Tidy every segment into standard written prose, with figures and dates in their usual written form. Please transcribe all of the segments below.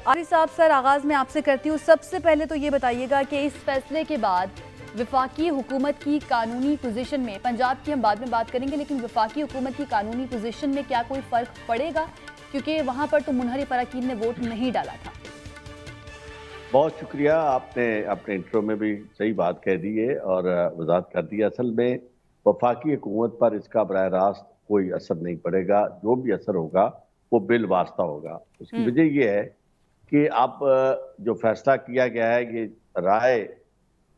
عارف صاحب سر آغاز میں آپ سے کرتی ہوں، سب سے پہلے تو یہ بتائیے گا کہ اس فیصلے کے بعد وفاقی حکومت کی قانونی پوزیشن میں، پنجاب کی ہم بعد میں بات کریں گے، لیکن وفاقی حکومت کی قانونی پوزیشن میں کیا کوئی فرق پڑے گا؟ کیونکہ وہاں پر تو منحرف اراکین نے ووٹ نہیں ڈالا تھا۔ بہت شکریہ، آپ نے اپنے انٹرو میں بھی صحیح بات کہہ دی ہے اور وضاحت کر دی۔ اصل میں وفاقی حکومت پر اس کا براہ راست کوئی اثر نہیں پڑے گا، جو بھی اثر ہوگا وہ بالواسطہ ہوگا۔ اس کی وجہ یہ ہے کہ اب جو فیصلہ کیا گیا ہے، یہ رائے،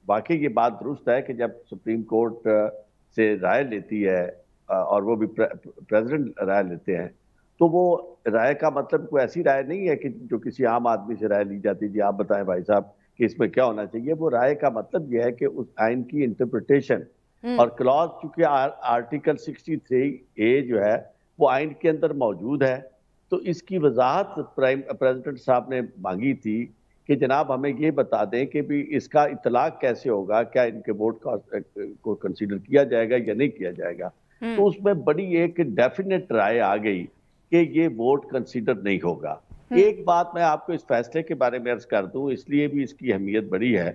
باقی یہ بات درست ہے کہ جب سپریم کورٹ سے رائے لیتی ہے اور وہ بھی پریزیڈنٹ رائے لیتے ہیں، تو وہ رائے کا مطلب کوئی ایسی رائے نہیں ہے کہ جو کسی عام آدمی سے رائے لی جاتی ہے۔ جی آپ بتائیں بھائی صاحب کہ اس میں کیا ہونا چاہیے۔ وہ رائے کا مطلب یہ ہے کہ اس آئین کی انٹرپریٹیشن اور کلاز، چونکہ آرٹیکل 63A جو ہے وہ آئین کے اندر موجود ہے، تو اس کی وضاحت پریزیڈنٹ صاحب نے مانگی تھی کہ جناب ہمیں یہ بتا دیں کہ بھی اس کا اطلاق کیسے ہوگا، کیا ان کے ووٹ کو کنسیڈر کیا جائے گا یا نہیں کیا جائے گا۔ تو اس میں بڑی ایک ڈیفینیٹ رائے آ گئی کہ یہ ووٹ کنسیڈر نہیں ہوگا۔ ایک بات میں آپ کو اس فیصلے کے بارے میں عرض کر دوں، اس لیے بھی اس کی اہمیت بڑی ہے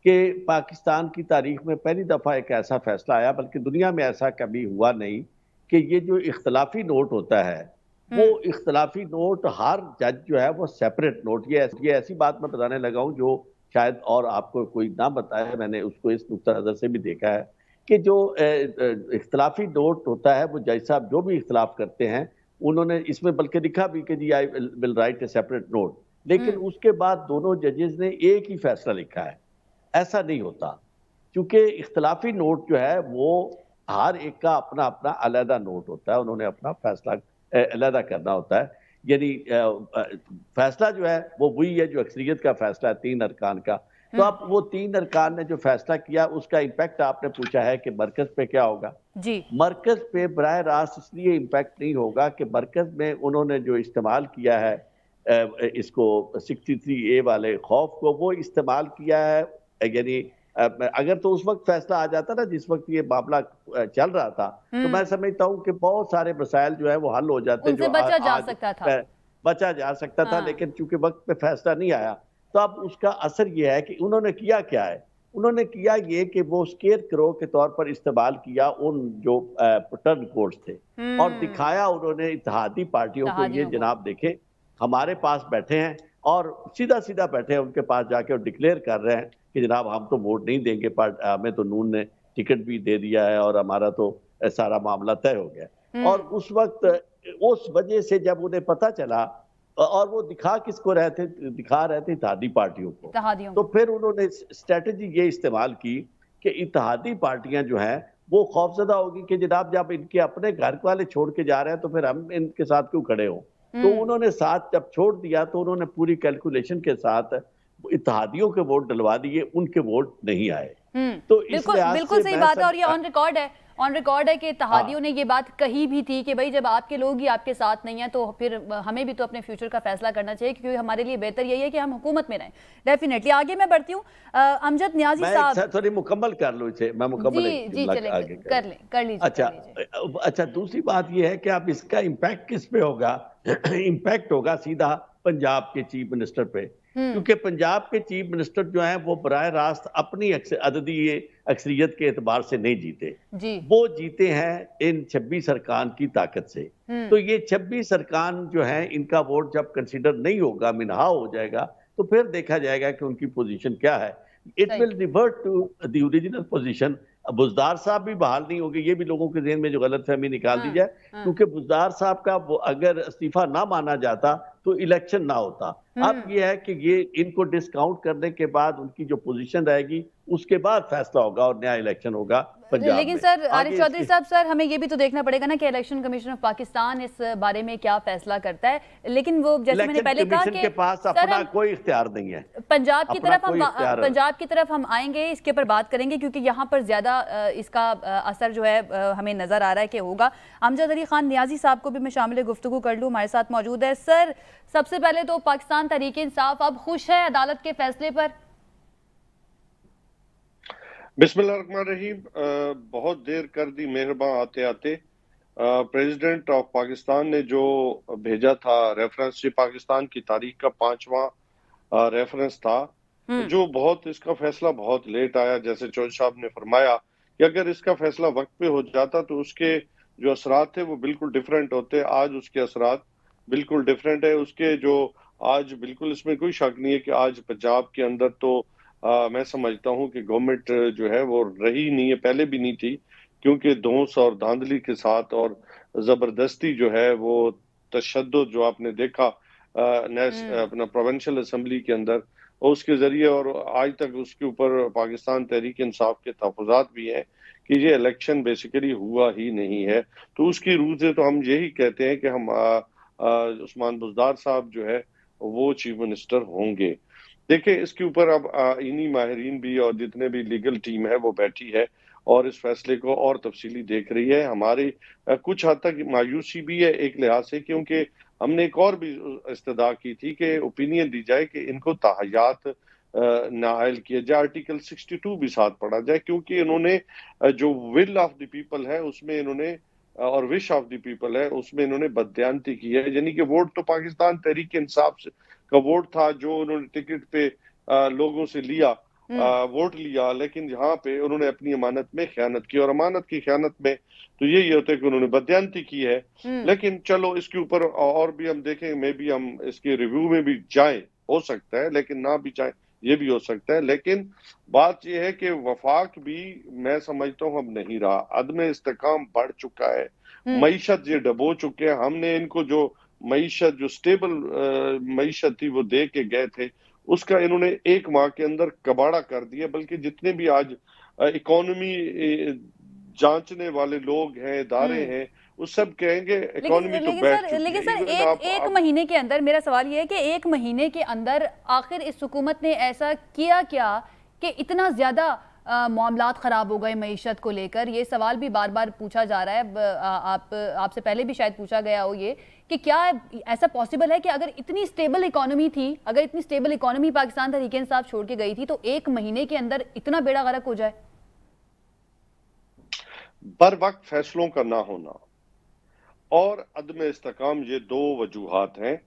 کہ پاکستان کی تاریخ میں پہلی دفعہ ایک ایسا فیصلہ آیا، بلکہ دنیا میں ایسا کبھی ہوا نہیں، کہ یہ جو اختلافی نوٹ ہوتا ہے، وہ اختلافی نوٹ ہر جج جو ہے وہ سیپریٹ نوٹ، یہ ایسی بات میں بتانے لگا ہوں جو شاید اور آپ کو کوئی نہ بتایا، میں نے اس کو اس نقطہ نظر سے بھی دیکھا ہے کہ جو اختلافی نوٹ ہوتا ہے، وہ جج صاحب جو بھی اختلاف کرتے ہیں انہوں نے اس میں بلکہ لکھا بھی کہ جی I will write a separate note, لیکن اس کے بعد دونوں ججز نے ایک ہی فیصلہ لکھا ہے۔ ایسا نہیں ہوتا، کیونکہ اختلافی نوٹ جو ہے وہ ہر ایک کا اپنا اپنا علیحدہ نوٹ ہوتا ہے، انہوں نے اپنا فیصلہ علیحدہ کرنا ہوتا ہے۔ یعنی فیصلہ جو ہے وہ وہی ہے جو اکثریت کا فیصلہ ہے 3 ارکان کا۔ تو اب وہ 3 ارکان نے جو فیصلہ کیا، اس کا امپیکٹ آپ نے پوچھا ہے کہ مرکز پہ کیا ہوگا۔ جی، مرکز پہ براہ راست اس لیے امپیکٹ نہیں ہوگا کہ مرکز میں انہوں نے جو استعمال کیا ہے اس کو 63A والے خوف کو، وہ استعمال کیا ہے، یعنی اگر تو اس وقت فیصلہ آ جاتا نا جس وقت یہ معاملہ چل رہا تھا، تو میں سمجھتا ہوں کہ بہت سارے مسائل جو ہے وہ حل ہو جاتے، ان سے بچا جا سکتا تھا، بچا جا سکتا تھا، لیکن چونکہ وقت پہ فیصلہ نہیں آیا، تو اب اس کا اثر یہ ہے کہ انہوں نے کیا کیا ہے۔ انہوں نے کیا یہ کہ وہ سکیئر کرو کے طور پر استعمال کیا ان جو ٹرن کورٹس تھے، اور دکھایا انہوں نے اتحادی پارٹیوں کو، یہ جناب دیکھیں ہمارے پاس بیٹھے ہیں، اور سیدھا سیدھا بیٹھے ہیں ان کے پاس جا کے اور ڈکلیئر کر رہے ہیں کہ جناب ہم تو ووٹ نہیں دیں گے، ہمیں تو نون نے ٹکٹ بھی دے دیا ہے اور ہمارا تو سارا معاملہ طے ہو گیا۔ اور اس وقت اس وجہ سے جب انہیں پتہ چلا، اور وہ دکھا کس کو رہے تھے، دکھا رہے تھے اتحادی پارٹیوں کو، تو پھر انہوں نے اسٹریٹجی یہ استعمال کی کہ اتحادی پارٹیاں جو ہیں وہ خوفزدہ ہوگی کہ جناب جب ان کے اپنے گھر والے چھوڑ کے جا رہے ہیں تو پھر ہم ان کے ساتھ کیوں کھڑے ہوں۔ تو انہوں نے ساتھ جب چھوڑ دیا تو انہوں نے پوری کیلکولیشن کے ساتھ اتحادیوں کے ووٹ ڈلوا دیے، ان کے ووٹ نہیں آئے۔ تو بالکل صحیح بات ہے، اور یہ آن ریکارڈ ہے کہ اتحادیوں نے یہ بات کہی بھی تھی کہ بھائی جب آپ کے لوگ ہی آپ کے ساتھ نہیں ہیں تو پھر ہمیں بھی تو اپنے فیوچر کا فیصلہ کرنا چاہیے، کیونکہ ہمارے لیے بہتر یہی ہے کہ ہم حکومت میں رہیں۔ ڈیفینیٹلی آگے میں بڑھتی ہوں، امجد نیازی صاحب، میں تھوڑی مکمل کر لوں اسے، میں مکمل کر لیجیے۔ اچھا، دوسری بات یہ ہے کہ اب اس کا امپیکٹ کس پہ ہوگا؟ امپیکٹ ہوگا سیدھا پنجاب کے چیف منسٹر پہ، کیونکہ پنجاب کے چیف منسٹر جو ہیں وہ براہ راست اپنی عددی اکثریت کے اعتبار سے نہیں جیتے، وہ جیتے ہیں ان 26 ارکان کی طاقت سے۔ تو یہ 26 ارکان جو ہیں ان کا ووٹ جب کنسیڈر نہیں ہوگا، منہا ہو جائے گا، تو پھر دیکھا جائے گا کہ ان کی پوزیشن کیا ہے۔ It will revert to the original position۔ Buzdar صاحب بھی بحال نہیں ہوگے، یہ بھی لوگوں کے ذہن میں جو غلط فہمی نکال دی جائے، کیونکہ بزدار صاحب کا اگر استعفیٰ نہ مانا جاتا تو الیکشن نہ ہوتا۔ اب یہ ہے کہ یہ ان کو ڈسکاؤنٹ کرنے کے بعد ان کی جو پوزیشن رہے گی اس کے بعد فیصلہ ہوگا اور نیا الیکشن ہوگا پنجاب میں۔ لیکن سر عارف چودھری صاحب، سر ہمیں یہ بھی تو دیکھنا پڑے گا نا کہ الیکشن کمیشن آف پاکستان اس بارے میں کیا فیصلہ کرتا ہے، لیکن وہ جیسے میں نے پہلے کہا کہ کے پاس اپنا کوئی اختیار نہیں ہے۔ پنجاب کی طرف ہم آئیں گے، اس کے اوپر بات کریں گے، کیونکہ یہاں پر زیادہ اس کا اثر جو ہے ہمیں نظر آ رہا ہے کہ ہوگا۔ امجد علی خان نیازی صاحب کو بھی میں شامل گفتگو کر لوں، ہمارے ساتھ موجود ہے۔ سر سب سے پہلے تو پاکستان تحریک انصاف اب خوش ہے عدالت کے فیصلے پر؟ بسم اللہ الرحمن الرحیم۔ بہت دیر کر دی مہرباں آتے آتے، प्रेसिडेंट ऑफ पाकिस्तान ने जो भेजा था रेफरेंस, ये पाकिस्तान की तारीख का 5वां रेफरेंस था, जो बहुत, इसका फैसला बहुत लेट आया। जैसे चौधरी साहब ने फरमाया कि अगर इसका फैसला वक्त पे हो जाता तो उसके जो असरात थे वो बिल्कुल डिफरेंट होते। आज उसके असरात बिल्कुल डिफरेंट है। उसके जो आज बिल्कुल, इसमें कोई शक नहीं है कि आज पंजाब के अंदर तो मैं समझता हूँ कि गवर्नमेंट जो है वो रही नहीं है, पहले भी नहीं थी, क्योंकि धौंस और धांधली के साथ और जबरदस्ती जो है वो तशद्दुद जो आपने देखा अपना प्रोविंशियल असेंबली के अंदर, और उसके जरिए, और आज तक उसके ऊपर पाकिस्तान तहरीक इंसाफ के तहफ़्फ़ुज़ात भी हैं कि ये इलेक्शन बेसिकली हुआ ही नहीं है। तो उसकी रूह से तो हम यही कहते हैं कि हम उस्मान बुज़दार साहब जो है वो चीफ मिनिस्टर होंगे। देखिए, इसके ऊपर अब इन्हीं माहिरीन भी और जितने भी लीगल टीम है वो बैठी है और इस फैसले को और तफसीली देख रही है। हमारी कुछ हद तक मायूसी भी है एक लिहाज से, क्योंकि हमने एक और भी इस्तदा की थी कि ओपिनियन दी जाए कि इनको ताहयात नाअहल किया जाए, आर्टिकल 62 भी साथ पढ़ा जाए, क्योंकि इन्होंने जो विल ऑफ द पीपल है उसमें इन्होंने, और विश ऑफ द पीपल है उसमें इन्होंने बदयांती की है। यानी कि वोट तो पाकिस्तान तहरीक इंसाफ से का वोट था जो उन्होंने टिकट पे लोगों से लिया, वोट लिया, लेकिन यहाँ पे उन्होंने अपनी अमानत में खयानत की, और अमानत की खयानत में तो यही होता है कि उन्होंने बदयांती की है। लेकिन चलो, इसके ऊपर और भी हम देखें, मे भी हम इसके रिव्यू में भी जाएं, हो सकता है, लेकिन ना भी जाएं, ये भी हो सकता है। लेकिन बात यह है कि वफाक भी, मैं समझता हूँ, अब नहीं रहा। अदम इस्तेकाम बढ़ चुका है, मईशत ये डबो चुके हैं। हमने इनको जो मईशत, जो स्टेबल मईशत थी वो दे के गए थे, उसका इन्होंने 1 माह के अंदर कबाड़ा कर दिया। बल्कि जितने भी आज इकोनॉमी जांचने वाले लोग हैं, इदारे हैं, वो सब कहेंगे इकोनॉमी तो बैठ चुकी है। लेकिन सर एक महीने के अंदर, मेरा सवाल ये है कि 1 महीने के अंदर आखिर इस हुकूमत ने ऐसा किया क्या कि इतना ज्यादा मामलात ख़राब हो गए मईशत को लेकर? ये सवाल भी बार बार पूछा जा रहा है, आपसे पहले भी शायद पूछा गया हो ये, कि क्या ऐसा पॉसिबल है कि अगर इतनी स्टेबल इकोनॉमी थी, अगर इतनी स्टेबल इकोनॉमी पाकिस्तान तहरीक इंसाफ छोड़ के गई थी, तो 1 महीने के अंदर इतना बेड़ा गर्क हो जाए? बर वक्त फैसलों का ना होना और अदम इस्तेकाम, ये 2 वजूहात हैं।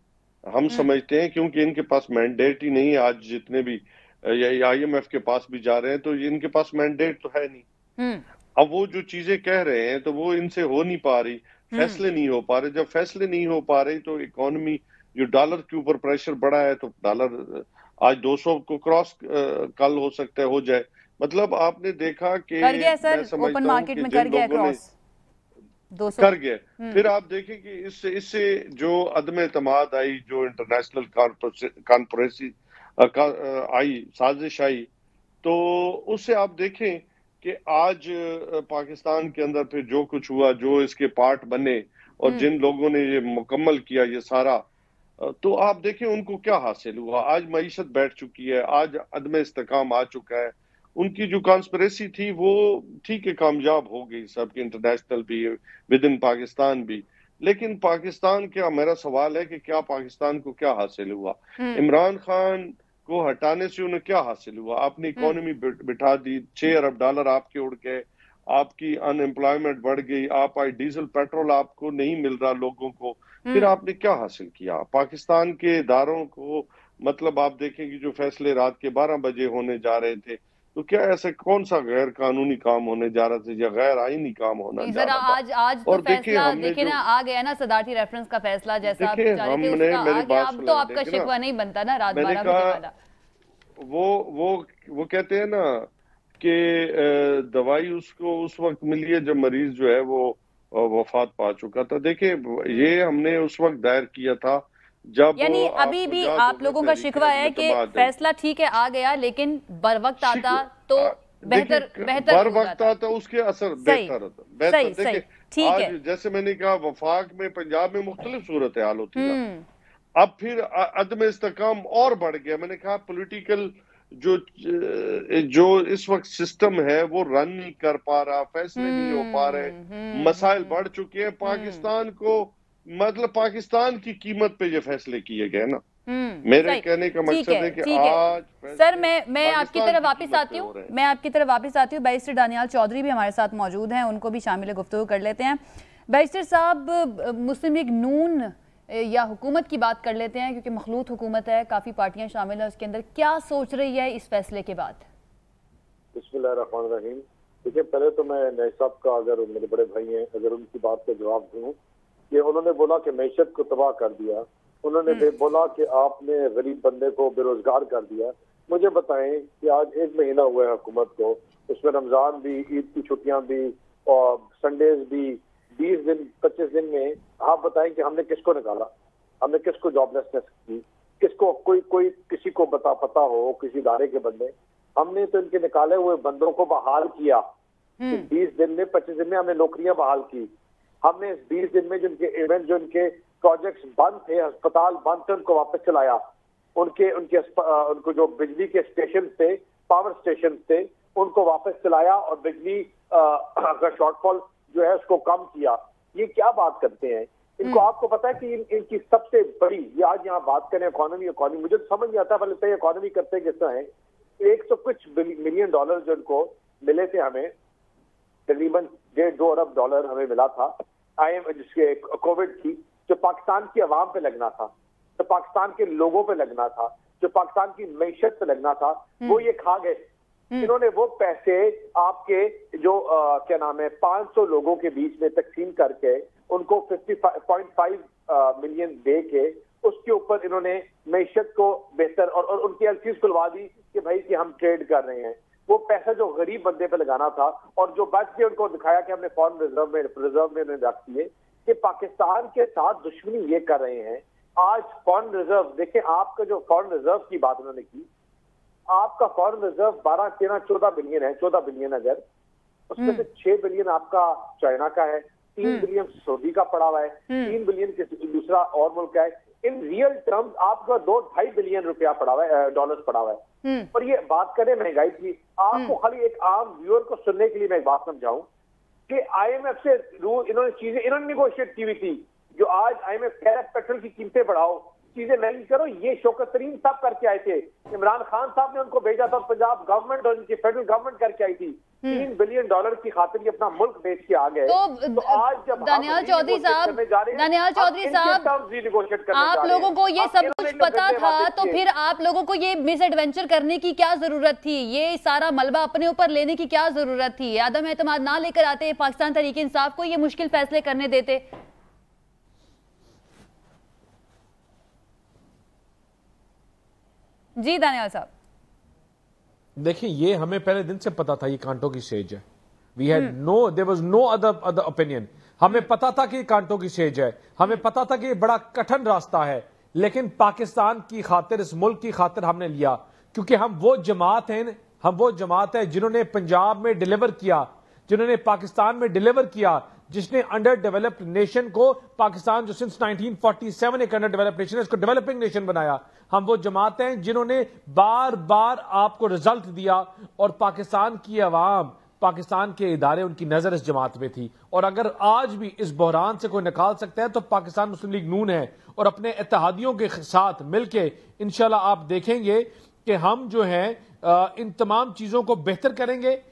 हम समझते हैं क्योंकि इनके पास मैंडेट ही नहीं। आज जितने भी IMF के पास भी जा रहे हैं तो इनके पास मैंडेट तो है नहीं। अब वो जो चीजें कह रहे हैं तो वो इनसे हो नहीं पा रही, फैसले नहीं हो पा रहे। जब फैसले नहीं हो पा रही तो इकोनॉमी, जो डॉलर के ऊपर प्रेशर बढ़ा है, तो डॉलर आज 200 को क्रॉस कल हो सकता है हो जाए। मतलब आपने देखा कि कर गया सर, ओपन मार्केट में कर गया क्रॉस 200 कर गए। फिर आप देखें कि इससे जो अदम एतमाद आई, जो इंटरनेशनल कॉन्फ्रेंसी आई, साजिश आई, तो उससे आप देखें कि आज पाकिस्तान के अंदर फिर जो कुछ हुआ, जो इसके पार्ट बने और जिन लोगों ने ये मुकम्मल किया ये सारा, तो आप देखें उनको क्या हासिल हुआ। आज मईशत बैठ चुकी है, आज अदम इस्तेकाम आ चुका है। उनकी जो कॉन्स्पिरेसी थी वो ठीक है कामयाब हो गई, सबके इंटरनेशनल भी, विद इन पाकिस्तान भी। लेकिन पाकिस्तान क्या, मेरा सवाल है कि क्या पाकिस्तान को क्या हासिल हुआ? इमरान खान को हटाने से उन्हें क्या हासिल हुआ? आपने इकोनॉमी बिठा दी, 6 अरब डॉलर आपके उड़ गए, आपकी अनएम्प्लॉयमेंट बढ़ गई, आप आज डीजल पेट्रोल आपको नहीं मिल रहा लोगों को। फिर आपने क्या हासिल किया? पाकिस्तान के इदारों को, मतलब आप देखेंगे जो फैसले रात के 12 बजे होने जा रहे थे, तो क्या ऐसे कौन सा गैर कानूनी काम होने जा रहा था या गैर आईनी काम होना जा रहा था? आज तो फैसला देखिए ना आ गया ना, सदारती रेफरेंस का फैसला जैसा आप चाह रहे थे उसका आ गया। अब तो आपका शिकवा नहीं बनता ना रात 12 बजे वाला। वो कहते हैं ना कि दवाई उसको उस वक्त मिली है जब मरीज जो है वो वफात पा चुका था। देखिए, ये हमने उस वक्त दायर किया था जब, यानी अभी भी आप लोगों का शिकवा है कि फैसला ठीक है आ गया, लेकिन बर वक्त आता तो बेहतर बर वक्त आता उसके असर बेहतर होता। देखिए, ठीक है, जैसे मैंने कहा वफाक में, पंजाब में मुख्तलिफ सूरत हाल होती है। अब फिर अदम इस्तेकाम और बढ़ गया। मैंने कहा पॉलिटिकल जो इस वक्त सिस्टम है वो रन नहीं कर पा रहा, फैसले नहीं हो पा रहे, मसाइल बढ़ चुके हैं। पाकिस्तान को, मतलब पाकिस्तान की कीमत पे ये फैसले किए गए ना। मेरे कहने का मकसद है कि आज सर मैं आपकी तरफ वापस आती हूँ, बैरिस्टर दानियाल चौधरी भी हमारे साथ मौजूद हैं, उनको भी शामिल गुफ्तगू कर लेते हैं। बैरिस्टर साहब, मुस्लिम लीग नून या हुकूमत की बात कर लेते हैं क्योंकि मखलूत हुकूमत है, काफ़ी पार्टियां शामिल हैं उसके अंदर, क्या सोच रही है इस फैसले के बाद? बिस्मिल्लाहिर्रहमानिर्रहीम। देखिए, पहले तो मैं नए साहब का, अगर मेरे बड़े भाई हैं, अगर उनकी बात का जवाब दूं कि उन्होंने बोला कि मैशत को तबाह कर दिया, उन्होंने बोला कि आपने गरीब बंदे को बेरोजगार कर दिया। मुझे बताएं कि आज 1 महीना हुआ है हुकूमत को, उसमें रमजान भी, ईद की छुट्टियां भी और संडेज भी, 20 दिन 25 दिन में आप बताएं कि हमने किसको निकाला, हमने किसको जॉबलेसनेस की, किसको कोई किसी को पता हो किसी इदारे के बंदे, हमने तो इनके निकाले हुए बंदों को बहाल किया। 20 दिन में 25 दिन में हमने नौकरियां बहाल की। हमने इस 20 दिन में जो इनके प्रोजेक्ट्स बंद थे, अस्पताल बंद थे, उनको वापस चलाया। उनको जो बिजली के स्टेशन थे, पावर स्टेशन थे, उनको वापस चलाया और बिजली का शॉर्टफॉल जो है उसको कम किया। ये क्या बात करते हैं? इनको आपको पता है कि इनकी सबसे बड़ी, ये आज यहाँ बात करें इकोनॉमी, मुझे तो समझ नहीं आता पहले तो इकोनॉमी करते किस तरह है। 100 कुछ मिलियन डॉलर जो इनको मिले थे, हमें तकरीबन 1.5-2 अरब डॉलर हमें मिला था जिसके कोविड की, जो पाकिस्तान की आवाम पे लगना था, जो पाकिस्तान के लोगों पे लगना था, जो पाकिस्तान की मैशत पे लगना था, वो ये खा गए। इन्होंने वो पैसे आपके जो क्या नाम है 500 लोगों के बीच में तकसीम करके उनको 50.5 मिलियन दे के उसके ऊपर इन्होंने मैशत को बेहतर और उनकी एलसीज खुलवा दी कि भाई कि हम ट्रेड कर रहे हैं। वो पैसा जो गरीब बंदे पे लगाना था और जो बच के उनको दिखाया कि हमने फॉरेन रिजर्व में रख दिए कि पाकिस्तान के साथ दुश्मनी ये कर रहे हैं। आज फॉरेन रिजर्व देखें, आपका जो फॉरेन रिजर्व की बात उन्होंने की, आपका फॉरेन रिजर्व 12, 13, 14 बिलियन है। 14 बिलियन अगर उसमें से 6 बिलियन आपका चाइना का है, 3 बिलियन सऊदी का पड़ा हुआ है, 3 बिलियन दूसरा और मुल्क है। इन रियल टर्म्स आपका 2-2.5 बिलियन रुपया पड़ा हुआ है, डॉलर्स पड़ा हुआ है। और ये बात करें महंगाई की, आपको खाली एक आम व्यूअर को सुनने के लिए मैं एक बात समझाऊं कि IMF से इन्होंने निगोशिएट की हुई थी। जो आज IMF कह रहा है पेट्रोल की कीमतें बढ़ाओ, चीजें नहीं करो, ये शौकत तरीन साहब करके आए थे। इमरान खान साहब ने उनको भेजा था, पंजाब गवर्नमेंट और इनकी फेडरल गवर्नमेंट करके आई थी। 3 बिलियन डॉलर की खातिर ये अपना मुल्क बेच के आ गए। तो आज जब दानियाल चौधरी साहब, आप लोगों को ये सब कुछ पता था, तो फिर आप लोगों को ये मिस एडवेंचर करने की क्या जरूरत थी? ये सारा मलबा अपने ऊपर लेने की क्या जरूरत थी? आदम एतमाद ना लेकर आते, पाकिस्तान तहरीक इंसाफ को ये मुश्किल फैसले करने देते। जी दानियाल साहब, देखिए, ये हमें पहले दिन से पता था ये कांटों की सेज है। There was no other opinion. हमें पता था कि ये कांटों की सेज है, हमें पता था कि ये बड़ा कठिन रास्ता है, लेकिन पाकिस्तान की खातिर, इस मुल्क की खातिर हमने लिया, क्योंकि हम वो जमात है जिन्होंने पंजाब में डिलीवर किया, जिन्होंने पाकिस्तान में डिलीवर किया, जिसने अंडर डेवलप्ड नेशन को, पाकिस्तान जो सिंस 1947 एक अंडर डेवलप्ड नेशन है, इसको डेवलपिंग नेशन बनाया। हम वो जमात हैं जिन्होंने बार बार आपको रिजल्ट दिया और पाकिस्तान की आवाम, पाकिस्तान के इदारे, उनकी नजर इस जमात में थी। और अगर आज भी इस बहरान से कोई निकाल सकता है तो पाकिस्तान मुस्लिम लीग नून है, और अपने इत्तेहादियों के साथ मिलके इंशाल्लाह आप देखेंगे कि हम जो है इन तमाम चीजों को बेहतर करेंगे।